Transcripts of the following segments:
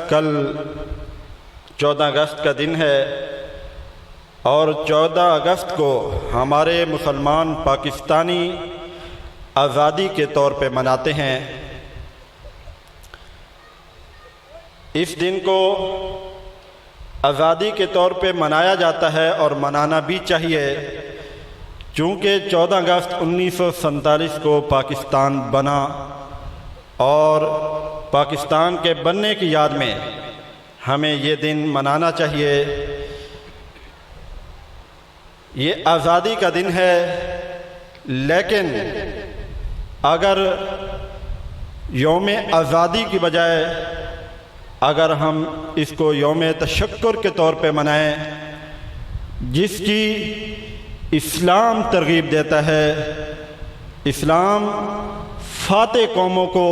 کل 14 اگست کا دن ہے اور 14 اگست کو ہمارے مسلمان پاکستانی آزادی کے طور پہ مناتے ہیں۔ اس دن کو آزادی کے طور پہ منایا جاتا ہے اور منانا بھی چاہیے، چونکہ 14 اگست 1947 کو پاکستان بنا اور پاکستان کے بننے کی یاد میں ہمیں یہ دن منانا چاہیے۔ یہ آزادی کا دن ہے، لیکن اگر یوم آزادی کی بجائے اگر ہم اس کو یوم تشکر کے طور پہ منائیں، جس کی اسلام ترغیب دیتا ہے، اسلام فاتح قوموں کو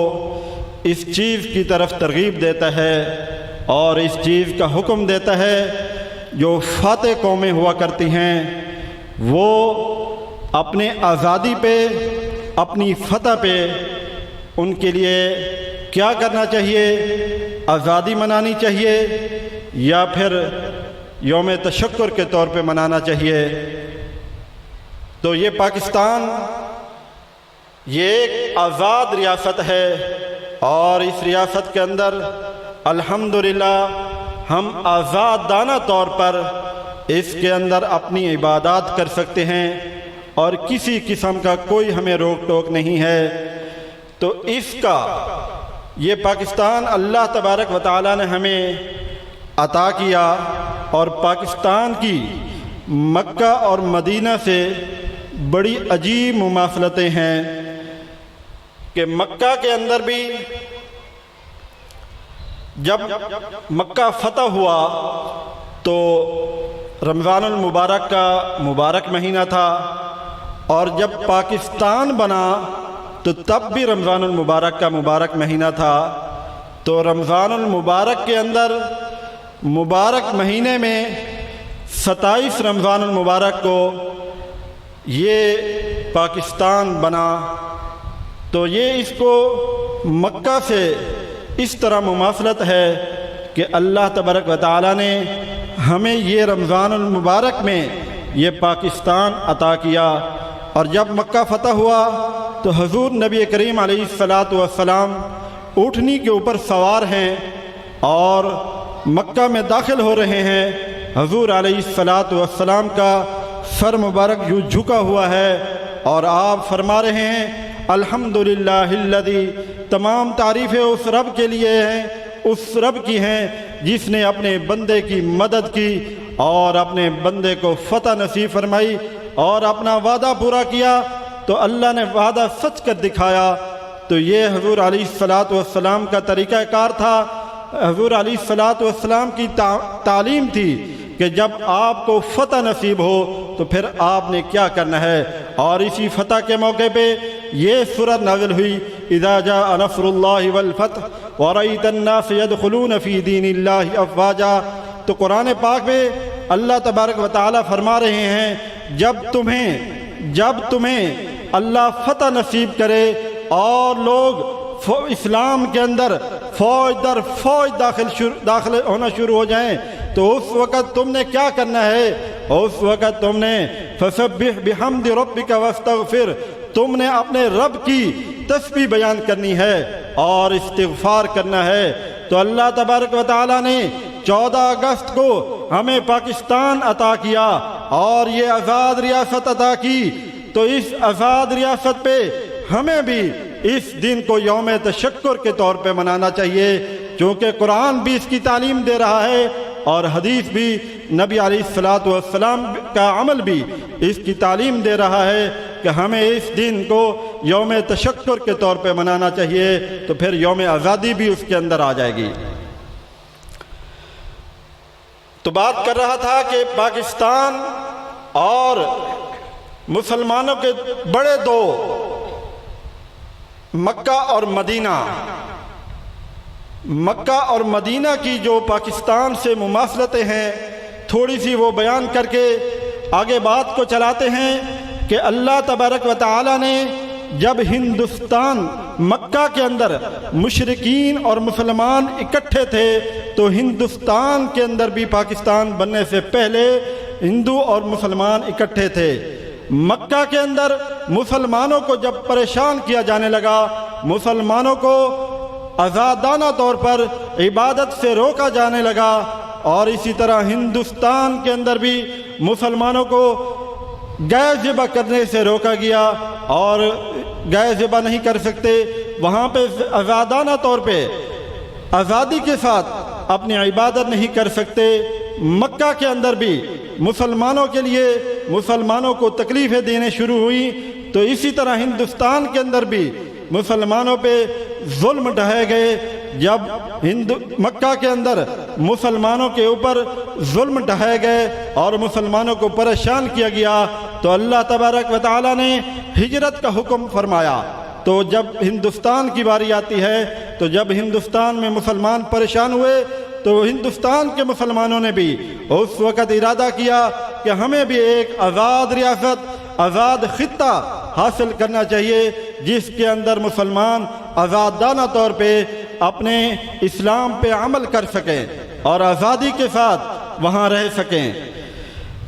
اس چیز کی طرف ترغیب دیتا ہے اور اس چیز کا حکم دیتا ہے، جو فاتح قومیں ہوا کرتی ہیں وہ اپنے آزادی پہ، اپنی فتح پہ ان کے لیے کیا کرنا چاہیے؟ آزادی منانی چاہیے یا پھر یوم تشکر کے طور پہ منانا چاہیے؟ تو یہ پاکستان یہ ایک آزاد ریاست ہے اور اس ریاست کے اندر الحمدللہ ہم آزادانہ طور پر اس کے اندر اپنی عبادات کر سکتے ہیں اور کسی قسم کا کوئی ہمیں روک ٹوک نہیں ہے۔ تو اس کا یہ پاکستان اللہ تبارک و تعالی نے ہمیں عطا کیا، اور پاکستان کی مکہ اور مدینہ سے بڑی عجیب مماثلتیں ہیں کہ مکہ کے اندر بھی جب مکہ فتح ہوا تو رمضان المبارک کا مبارک مہینہ تھا، اور جب پاکستان بنا تو تب بھی رمضان المبارک کا مبارک مہینہ تھا۔ تو رمضان المبارک کے اندر مبارک مہینے میں 27 رمضان المبارک کو یہ پاکستان بنا، تو یہ اس کو مکہ سے اس طرح مماثلت ہے کہ اللہ تبارک و تعالی نے ہمیں یہ رمضان المبارک میں یہ پاکستان عطا کیا۔ اور جب مکہ فتح ہوا تو حضور نبی کریم علیہ السلام اونٹنی کے اوپر سوار ہیں اور مکہ میں داخل ہو رہے ہیں۔ حضور علیہ السلام کا سر مبارک یوں جھکا ہوا ہے اور آپ فرما رہے ہیں الحمدللہ الذی، تمام تعریفیں اس رب کے لیے ہیں، اس رب کی ہیں جس نے اپنے بندے کی مدد کی اور اپنے بندے کو فتح نصیب فرمائی اور اپنا وعدہ پورا کیا۔ تو اللہ نے وعدہ سچ کر دکھایا۔ تو یہ حضور علیہ السلام کا طریقہ کار تھا، حضور علیہ السلام کی تعلیم تھی کہ جب آپ کو فتح نصیب ہو تو پھر آپ نے کیا کرنا ہے۔ اور اسی فتح کے موقع پہ یہ سورت نازل ہوئی اذا جاء نصر اللہ والفتح ورأیت الناس يدخلون فی دین اللہ افواجا۔ تو قرآن پاک میں اللہ تبارک و تعالی فرما رہے ہیں جب تمہیں اللہ فتح نصیب کرے اور لوگ اسلام کے اندر فوج در فوج داخل ہونا شروع ہو جائیں، تو اس وقت تم نے کیا کرنا ہے؟ اس وقت تم نے فسبح بحمد ربک واستغفر، تم نے اپنے رب کی تسبیح بیان کرنی ہے اور استغفار کرنا ہے۔ تو اللہ تبارک و تعالی نے 14 اگست کو ہمیں پاکستان عطا کیا اور یہ آزاد ریاست عطا کی۔ تو اس آزاد ریاست پہ ہمیں بھی اس دن کو یوم تشکر کے طور پہ منانا چاہیے، چونکہ قرآن بھی اس کی تعلیم دے رہا ہے اور حدیث بھی، نبی علیہ السلام کا عمل بھی اس کی تعلیم دے رہا ہے کہ ہمیں اس دن کو یوم تشکر کے طور پہ منانا چاہیے۔ تو پھر یوم آزادی بھی اس کے اندر آ جائے گی۔ تو بات کر رہا تھا کہ پاکستان اور مسلمانوں کے بڑے دو، مکہ اور مدینہ، مکہ اور مدینہ کی جو پاکستان سے مماثلتیں ہیں تھوڑی سی وہ بیان کر کے آگے بات کو چلاتے ہیں کہ اللہ تبارک و تعالی نے جب ہندوستان مکہ کے اندر مشرکین اور مسلمان اکٹھے تھے تو ہندوستان کے اندر بھی پاکستان بننے سے پہلے ہندو اور مسلمان اکٹھے تھے۔ مکہ کے اندر مسلمانوں کو جب پریشان کیا جانے لگا، مسلمانوں کو آزادانہ طور پر عبادت سے روکا جانے لگا، اور اسی طرح ہندوستان کے اندر بھی مسلمانوں کو گائے ذبح کرنے سے روکا گیا، اور گائے ذبح نہیں کر سکتے، وہاں پہ آزادانہ طور پہ آزادی کے ساتھ اپنی عبادت نہیں کر سکتے۔ مکہ کے اندر بھی مسلمانوں کے لیے مسلمانوں کو تکلیفیں دینے شروع ہوئی، تو اسی طرح ہندوستان کے اندر بھی مسلمانوں پہ ظلم ڈھائے گئے۔ جب مکہ کے اندر مسلمانوں کے اوپر ظلم ڈھائے گئے اور مسلمانوں کو پریشان کیا گیا تو اللہ تبارک و تعالیٰ نے ہجرت کا حکم فرمایا۔ تو جب ہندوستان کی باری آتی ہے تو جب ہندوستان میں مسلمان پریشان ہوئے تو ہندوستان کے مسلمانوں نے بھی اس وقت ارادہ کیا کہ ہمیں بھی ایک آزاد ریاست، آزاد خطہ حاصل کرنا چاہیے جس کے اندر مسلمان آزادانہ طور پہ اپنے اسلام پہ عمل کر سکیں اور آزادی کے ساتھ وہاں رہ سکیں۔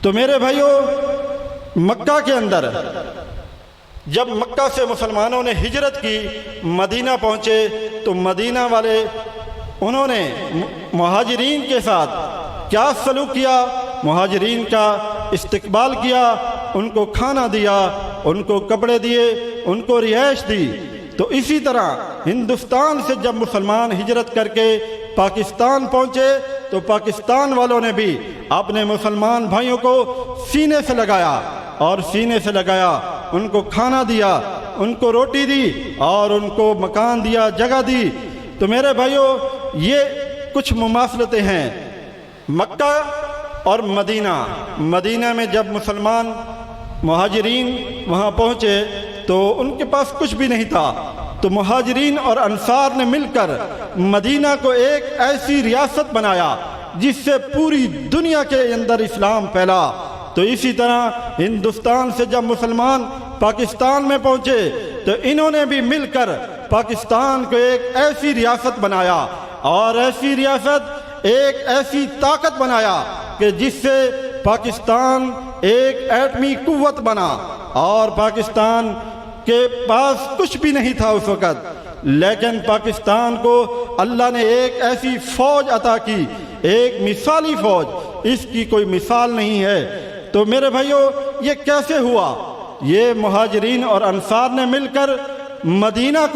تو میرے بھائیوں، مکہ کے اندر جب مکہ سے مسلمانوں نے ہجرت کی، مدینہ پہنچے تو مدینہ والے انہوں نے مہاجرین کے ساتھ کیا سلوک کیا؟ مہاجرین کا استقبال کیا، ان کو کھانا دیا، ان کو کپڑے دیے، ان کو رہائش دی۔ تو اسی طرح ہندوستان سے جب مسلمان ہجرت کر کے پاکستان پہنچے تو پاکستان والوں نے بھی اپنے مسلمان بھائیوں کو سینے سے لگایا، اور سینے سے لگایا، ان کو کھانا دیا، ان کو روٹی دی، اور ان کو مکان دیا، جگہ دی۔ تو میرے بھائیوں، یہ کچھ مماثلتیں ہیں۔ مکہ اور مدینہ میں جب مسلمان مہاجرین وہاں پہنچے تو ان کے پاس کچھ بھی نہیں تھا، تو مہاجرین اور انصار نے مل کر مدینہ کو ایک ایسی ریاست بنایا جس سے پوری دنیا کے اندر اسلام پھیلا۔ تو اسی طرح ہندوستان سے جب مسلمان پاکستان میں پہنچے تو انہوں نے بھی مل کر پاکستان کو ایک ایسی ریاست بنایا، اور ایسی ریاست ایک ایسی طاقت بنایا کہ جس سے پاکستان ایک ایٹمی قوت بنا، اور پاکستان کے پاس کچھ بھی نہیں تھا اس وقت، لیکن پاکستان کو اللہ نے ایک ایسی فوج عطا کی، ایک مثالی فوج، اس کی کوئی مثال نہیں ہے۔ تو میرے بھائیوں، یہ کیسے ہوا؟ یہ مہاجرین اور انصار نے مل کر مدینہ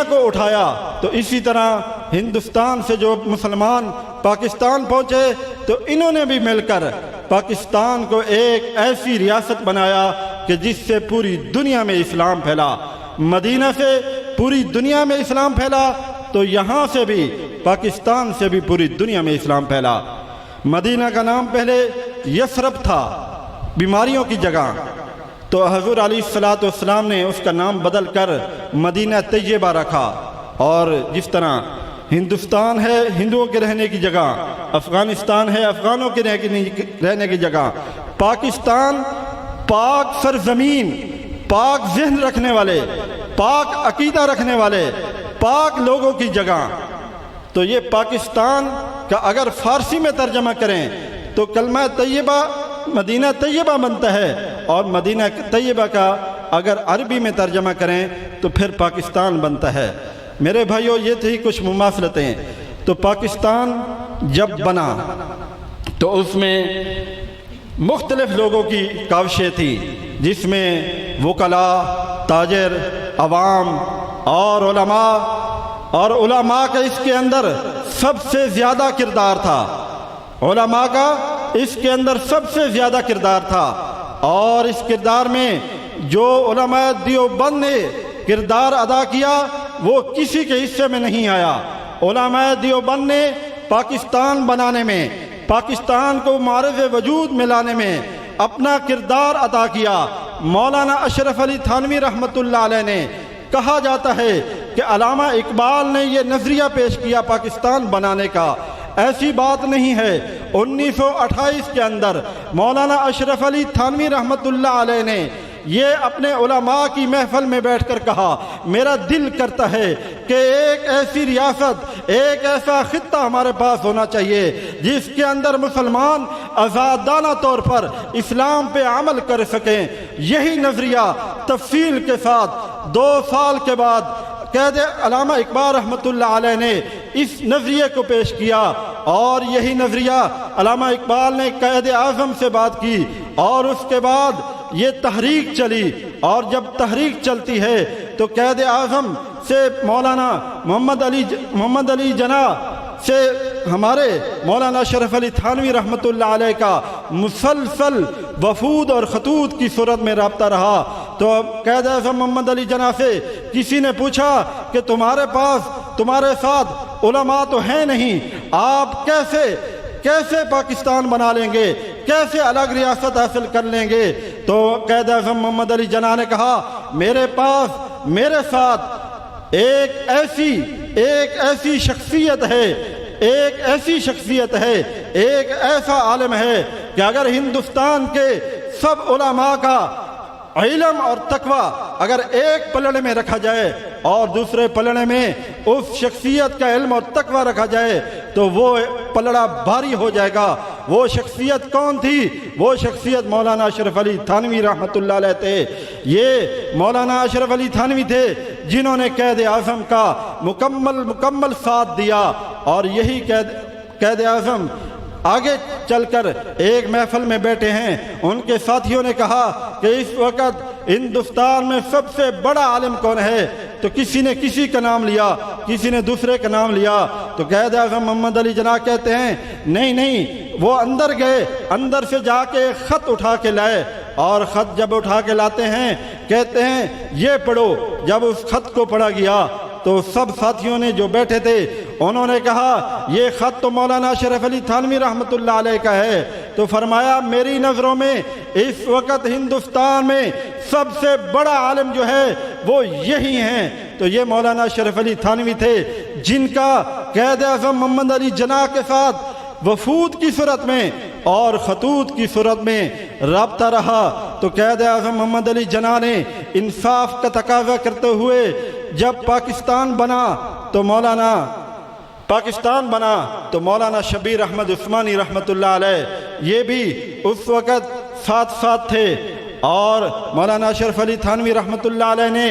کو اٹھایا۔ تو اسی طرح ہندوستان سے جو مسلمان پاکستان پہنچے تو انہوں نے بھی مل کر پاکستان کو ایک ایسی ریاست بنایا کہ جس سے پوری دنیا میں اسلام پھیلا۔ مدینہ سے پوری دنیا میں اسلام پھیلا تو یہاں سے بھی، پاکستان سے بھی پوری دنیا میں اسلام پھیلا۔ مدینہ کا نام پہلے یثرب تھا، بیماریوں کی جگہ، تو حضور علیہ السلام نے اس کا نام بدل کر مدینہ طیبہ رکھا۔ اور جس طرح ہندوستان ہے ہندوؤں کے رہنے کی جگہ، افغانستان ہے افغانوں کے رہنے کی جگہ، پاکستان پاک سرزمین، پاک ذہن رکھنے والے، پاک عقیدہ رکھنے والے، پاک لوگوں کی جگہ۔ تو یہ پاکستان کا اگر فارسی میں ترجمہ کریں تو کلمہ طیبہ مدینہ طیبہ بنتا ہے، اور مدینہ طیبہ کا اگر عربی میں ترجمہ کریں تو پھر پاکستان بنتا ہے۔ میرے بھائیوں، یہ تھی کچھ مماثلتیں۔ تو پاکستان جب بنا تو اس میں مختلف لوگوں کی کاوشیں تھیں، جس میں وکلاء، تاجر، عوام اور علماء کا اس کے اندر سب سے زیادہ کردار تھا۔ علماء کا اس کے اندر سب سے زیادہ کردار تھا، اور اس کردار میں جو علماء دیوبند نے کردار ادا کیا وہ کسی کے حصے میں نہیں آیا۔ علماء دیوبند نے پاکستان بنانے میں، پاکستان کو معرض وجود میں لانے میں اپنا کردار ادا کیا۔ مولانا اشرف علی تھانوی رحمۃ اللہ علیہ نے، کہا جاتا ہے کہ علامہ اقبال نے یہ نظریہ پیش کیا پاکستان بنانے کا، ایسی بات نہیں ہے۔ 1928 کے اندر مولانا اشرف علی تھانوی رحمۃ اللہ علیہ نے یہ اپنے علماء کی محفل میں بیٹھ کر کہا، میرا دل کرتا ہے کہ ایک ایسی ریاست، ایک ایسا خطہ ہمارے پاس ہونا چاہیے جس کے اندر مسلمان آزادانہ طور پر اسلام پہ عمل کر سکیں۔ یہی نظریہ تفصیل کے ساتھ 2 سال کے بعد قید علامہ اقبال رحمۃ اللہ علیہ نے اس نظریے کو پیش کیا، اور یہی نظریہ علامہ اقبال نے قائد اعظم سے بات کی، اور اس کے بعد یہ تحریک چلی، اور جب تحریک چلتی ہے تو قائد اعظم سے مولانا محمد علی جناح سے ہمارے مولانا اشرف علی تھانوی رحمۃ اللہ علیہ کا مسلسل وفود اور خطوط کی صورت میں رابطہ رہا۔ تو قائد اعظم محمد علی جناح سے کسی نے پوچھا کہ تمہارے ساتھ علماء تو ہیں نہیں، آپ کیسے پاکستان بنا لیں گے، کیسے الگ ریاست حاصل کر لیں گے؟ تو قائد اعظم محمد علی جناح نے کہا، میرے ساتھ ایک ایسی شخصیت ہے، ایک ایسا عالم ہے کہ اگر ہندوستان کے سب علماء کا علم اور تقوی اگر ایک پلڑے میں رکھا جائے اور دوسرے پلڑے میں اس شخصیت کا علم اور تقوی رکھا جائے تو وہ پلڑا بھاری ہو جائے گا۔ وہ شخصیت کون تھی؟ وہ شخصیت مولانا اشرف علی تھانوی رحمۃ اللہ علیہ تھے۔ یہ مولانا اشرف علی تھانوی تھے جنہوں نے قائد اعظم کا مکمل ساتھ دیا، اور یہی قائد اعظم آگے چل کر ایک محفل میں بیٹھے ہیں۔ ان کے ساتھیوں نے کہا کہ اس وقت ہندوستان میں سب سے بڑا عالم کون ہے؟ تو کسی نے کسی کا نام لیا، کسی نے دوسرے کا نام لیا۔ تو قائد اعظم محمد علی جناح کہتے ہیں نہیں، وہ اندر گئے، اندر سے جا کے ایک خط اٹھا کے لائے، اور خط جب اٹھا کے لاتے ہیں کہتے ہیں یہ پڑھو۔ جب اس خط کو پڑھا گیا تو سب ساتھیوں نے جو بیٹھے تھے انہوں نے کہا یہ خط تو مولانا اشرف علی تھانوی رحمۃ اللہ علیہ کا ہے۔ تو فرمایا میری نظروں میں اس وقت ہندوستان میں سب سے بڑا عالم جو ہے وہ یہی ہیں۔ تو یہ مولانا اشرف علی تھانوی تھے جن کا قائد اعظم محمد علی جناح کے ساتھ وفود کی صورت میں اور خطوط کی صورت میں رابطہ رہا۔ تو قائد اعظم محمد علی جناح نے انصاف کا تقاضا کرتے ہوئے جب پاکستان بنا تو مولانا شبیر احمد عثمانی رحمۃ اللہ علیہ یہ بھی اس وقت ساتھ تھے، اور مولانا اشرف علی تھانوی رحمۃ اللہ علیہ نے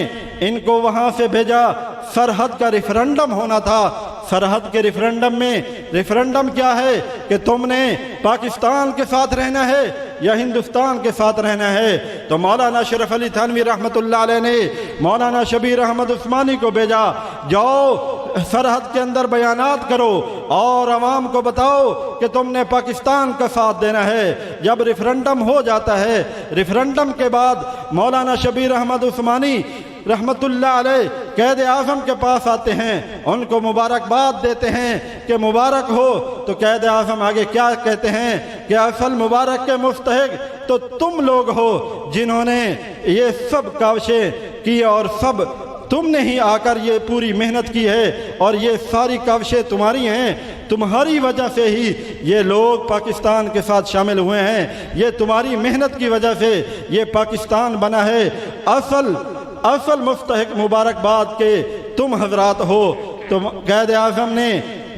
ان کو وہاں سے بھیجا۔ سرحد کا ریفرنڈم ہونا تھا۔ سرحد کے ریفرنڈم کیا ہے کہ تم نے پاکستان کے ساتھ رہنا ہے یا ہندوستان کے ساتھ رہنا ہے؟ تو مولانا اشرف علی تھانوی رحمۃ اللہ علیہ نے مولانا شبیر احمد عثمانی کو بھیجا، جاؤ سرحد کے اندر بیانات کرو اور عوام کو بتاؤ کہ تم نے پاکستان کا ساتھ دینا ہے۔ جب ریفرنڈم ہو جاتا ہے، ریفرنڈم کے بعد مولانا شبیر احمد عثمانی رحمت اللہ علیہ قائد اعظم کے پاس آتے ہیں، ان کو مبارکباد دیتے ہیں کہ مبارک ہو۔ تو قائد اعظم آگے کیا کہتے ہیں کہ اصل مبارک کے مستحق تو تم لوگ ہو جنہوں نے یہ سب کاوشیں کی، اور سب تم نے ہی آ کر یہ پوری محنت کی ہے، اور یہ ساری کاوشیں تمہاری ہیں۔ تمہاری وجہ سے ہی یہ لوگ پاکستان کے ساتھ شامل ہوئے ہیں، یہ تمہاری محنت کی وجہ سے یہ پاکستان بنا ہے۔ اصل مستحق مبارکباد کے تم حضرات ہو۔ تو قائد اعظم نے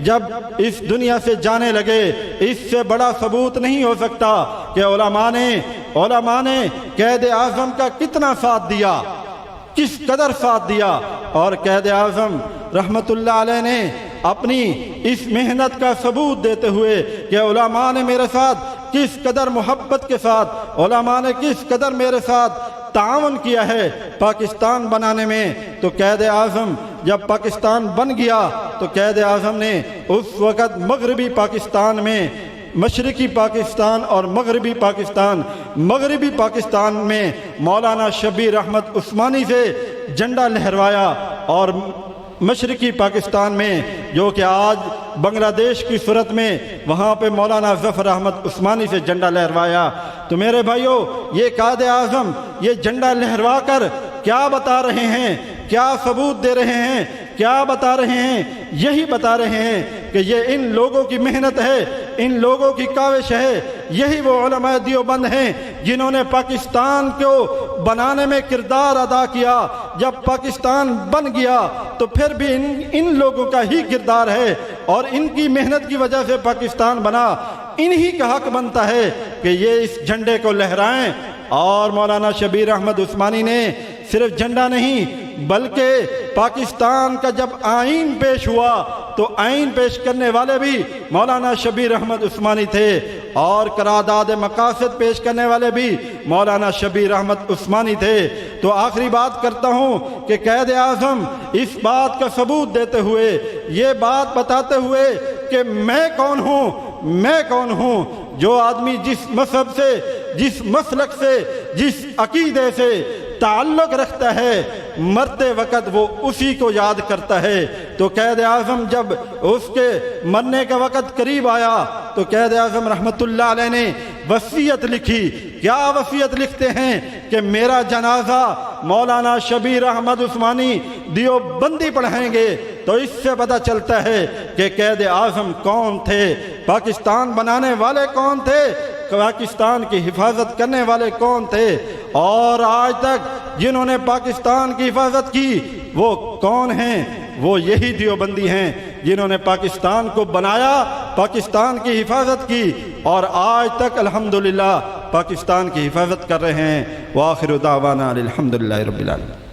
جب اس دنیا سے جانے لگے، اس سے بڑا ثبوت نہیں ہو سکتا کہ علماء نے قائد اعظم کا کتنا ساتھ دیا، کس قدر ساتھ دیا۔ اور قائد اعظم رحمت اللہ علیہ نے اپنی اس محنت کا ثبوت دیتے ہوئے کہ علماء نے میرے ساتھ کس قدر محبت کے ساتھ، علماء نے کس قدر میرے ساتھ تعاون کیا ہے پاکستان بنانے میں۔ تو قائد اعظم جب پاکستان بن گیا تو قائد اعظم نے اس وقت مغربی پاکستان میں، مشرقی پاکستان اور مغربی پاکستان میں مولانا شبیر احمد عثمانی سے جھنڈا لہروایا، اور مشرقی پاکستان میں جو کہ آج بنگلہ دیش کی صورت میں وہاں پہ مولانا ظفر احمد عثمانی سے جھنڈا لہروایا۔ تو میرے بھائیوں، یہ قائد اعظم یہ جھنڈا لہروا کر کیا بتا رہے ہیں، کیا ثبوت دے رہے ہیں، کیا بتا رہے ہیں؟ یہی بتا رہے ہیں کہ یہ ان لوگوں کی محنت ہے، ان لوگوں کی کاوش ہے، یہی وہ علماء دیوبند ہیں جنہوں نے پاکستان کو بنانے میں کردار ادا کیا، جب پاکستان بن گیا تو پھر بھی ان لوگوں کا ہی کردار ہے اور ان کی محنت کی وجہ سے پاکستان بنا۔ انہی کا حق بنتا ہے کہ یہ اس جھنڈے کو لہرائیں۔ اور مولانا شبیر احمد عثمانی نے صرف جھنڈا نہیں بلکہ پاکستان کا جب آئین پیش ہوا تو آئین پیش کرنے والے بھی مولانا شبیر احمد عثمانی تھے، اور قرارداد مقاصد پیش کرنے والے بھی مولانا شبیر احمد عثمانی تھے۔ تو آخری بات کرتا ہوں کہ قائد اعظم اس بات کا ثبوت دیتے ہوئے، یہ بات بتاتے ہوئے کہ میں کون ہوں، جو آدمی جس مذہب سے، جس مسلک سے، جس عقیدے سے تعلق رکھتا ہے، مرتے وقت وہ اسی کو یاد کرتا ہے۔ تو قائد اعظم جب اس کے مرنے کا وقت قریب آیا تو قائد اعظم رحمت اللہ علیہ نے وصیت لکھی۔ کیا وصیت لکھتے ہیں کہ میرا جنازہ مولانا شبیر احمد عثمانی دیوبندی پڑھائیں گے۔ تو اس سے پتہ چلتا ہے کہ قائد اعظم کون تھے، پاکستان بنانے والے کون تھے، پاکستان کی حفاظت کرنے والے کون تھے، اور آج تک جنہوں نے پاکستان کی حفاظت کی وہ کون ہیں؟ وہ یہی دیوبندی ہیں جنہوں نے پاکستان کو بنایا، پاکستان کی حفاظت کی، اور آج تک الحمدللہ پاکستان کی حفاظت کر رہے ہیں۔ وآخر دعوانا الحمدللہ رب العالمین۔